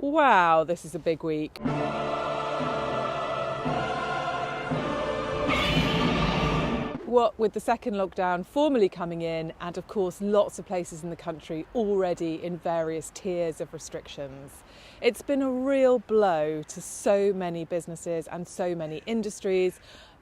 Wow, this is a big week. What with the second lockdown formally coming in, and of course lots of places in the country already in various tiers of restrictions, it's been a real blow to so many businesses and so many industries.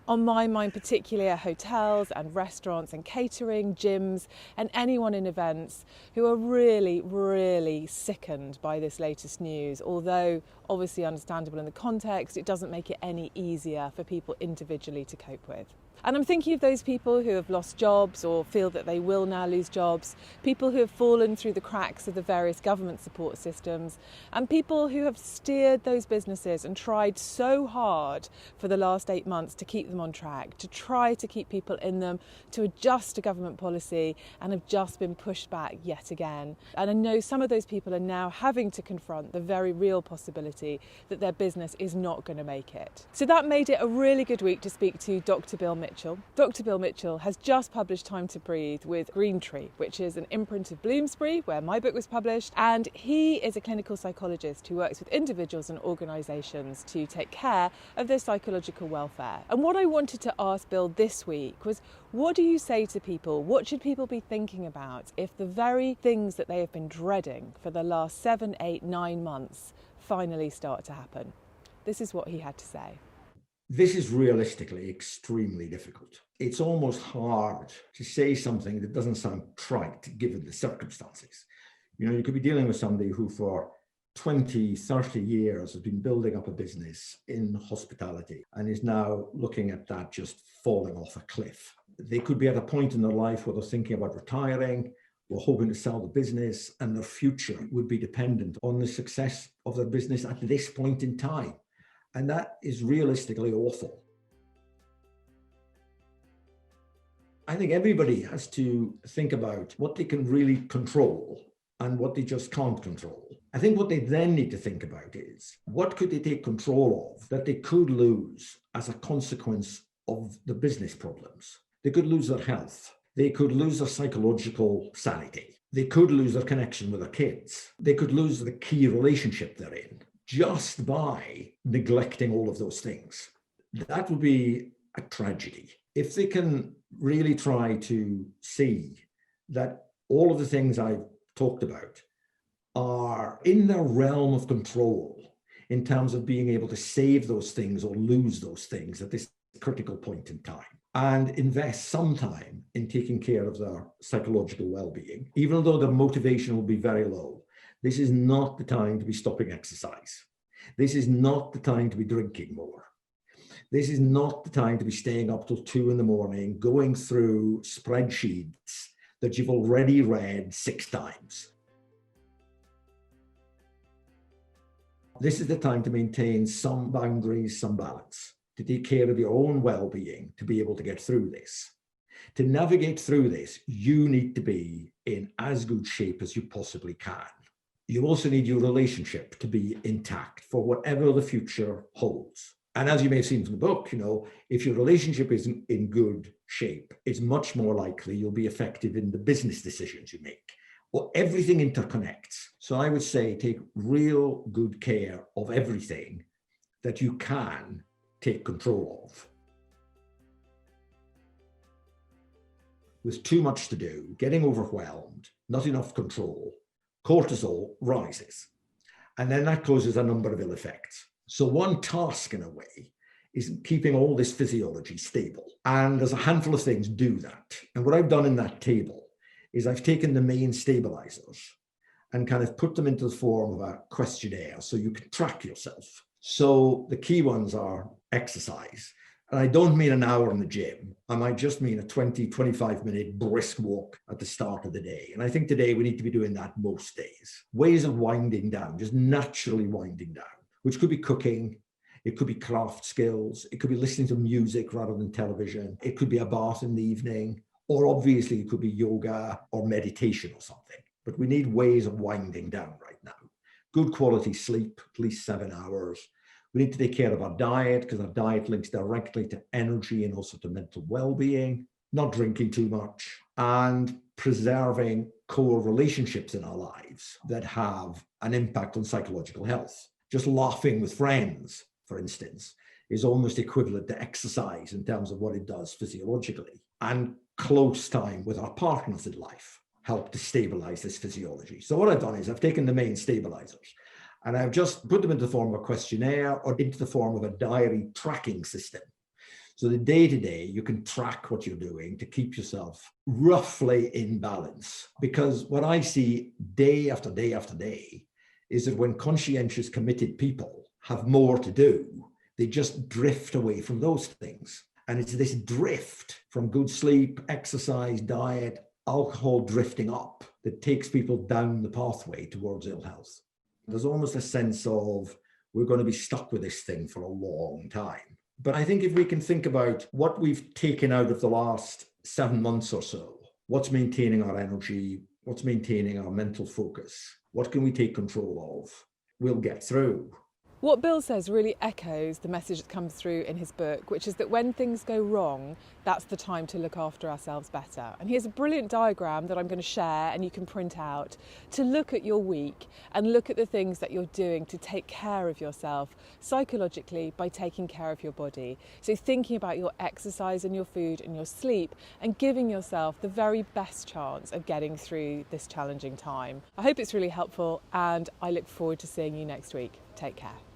On my mind particularly are hotels and restaurants and catering, gyms and anyone in events who are really sickened by this latest news. Although obviously understandable in the context, it doesn't make it any easier for people individually to cope with. And I'm thinking of those people who have lost jobs or feel that they will now lose jobs, people who have fallen through the cracks of the various government support systems, and people who have steered those businesses and tried so hard for the last 8 months to keep them on track, to try to keep people in them, to adjust to government policy, and have just been pushed back yet again. And I know some of those people are now having to confront the very real possibility that their business is not going to make it. So that made it a really good week to speak to Dr. Bill Mitchell. Dr. Bill Mitchell has just published Time to Breathe with Green Tree, which is an imprint of Bloomsbury, where my book was published. And he is a clinical psychologist who works with individuals and organisations to take care of their psychological welfare. And what I wanted to ask Bill this week was, what do you say to people? What should people be thinking about if the very things that they have been dreading for the last 7, 8, 9 months finally start to happen? This is what he had to say. This is realistically extremely difficult. It's almost hard to say something that doesn't sound trite given the circumstances. You could be dealing with somebody who for 20, 30 years has been building up a business in hospitality and is now looking at that just falling off a cliff. They could be at a point in their life where they're thinking about retiring or hoping to sell the business, and their future would be dependent on the success of their business at this point in time. And that is realistically awful. I think everybody has to think about what they can really control and what they just can't control. I think what they then need to think about is, what could they take control of that they could lose as a consequence of the business problems? They could lose their health. They could lose their psychological sanity. They could lose their connection with their kids. They could lose the key relationship they're in, just by neglecting all of those things. That would be a tragedy. If they can really try to see that all of the things I've talked about are in their realm of control in terms of being able to save those things or lose those things at this critical point in time, and invest some time in taking care of their psychological well-being, even though their motivation will be very low. This is not the time to be stopping exercise. This is not the time to be drinking more. This is not the time to be staying up till 2 a.m, going through spreadsheets that you've already read 6 times. This is the time to maintain some boundaries, some balance, to take care of your own well-being, to be able to get through this. To navigate through this, you need to be in as good shape as you possibly can. You also need your relationship to be intact for whatever the future holds. And as you may have seen from the book, if your relationship isn't in good shape, it's much more likely you'll be effective in the business decisions you make. Well, everything interconnects. So I would say take real good care of everything that you can take control of. With too much to do, getting overwhelmed, not enough control, cortisol rises. And then that causes a number of ill effects. So one task, in a way, is keeping all this physiology stable. And there's a handful of things do that. And what I've done in that table is I've taken the main stabilizers and kind of put them into the form of a questionnaire so you can track yourself. So the key ones are exercise. And I don't mean an hour in the gym. I might just mean a 20, 25-minute brisk walk at the start of the day. And I think today we need to be doing that most days. Ways of winding down, just naturally winding down, which could be cooking, it could be craft skills, it could be listening to music rather than television, it could be a bath in the evening, or obviously it could be yoga or meditation or something. But we need ways of winding down right now. Good quality sleep, at least 7 hours. We need to take care of our diet, because our diet links directly to energy and also to mental well-being. not drinking too much, and preserving core relationships in our lives that have an impact on psychological health. Just laughing with friends, for instance, is almost equivalent to exercise in terms of what it does physiologically. And close time with our partners in life help to stabilize this physiology. So what I've done is I've taken the main stabilizers and I've just put them into the form of a questionnaire or into the form of a diary tracking system. So the day to day, you can track what you're doing to keep yourself roughly in balance. Because what I see day after day after day is that when conscientious, committed people have more to do, they just drift away from those things. And it's this drift from good sleep, exercise, diet, alcohol drifting up that takes people down the pathway towards ill health. There's almost a sense of we're going to be stuck with this thing for a long time. But I think if we can think about what we've taken out of the last 7 months or so, what's maintaining our energy, what's maintaining our mental focus, what can we take control of, we'll get through. What Bill says really echoes the message that comes through in his book, which is that when things go wrong, that's the time to look after ourselves better. And he has a brilliant diagram that I'm going to share and you can print out to look at your week and look at the things that you're doing to take care of yourself psychologically by taking care of your body. So thinking about your exercise and your food and your sleep and giving yourself the very best chance of getting through this challenging time. I hope it's really helpful and I look forward to seeing you next week. Take care.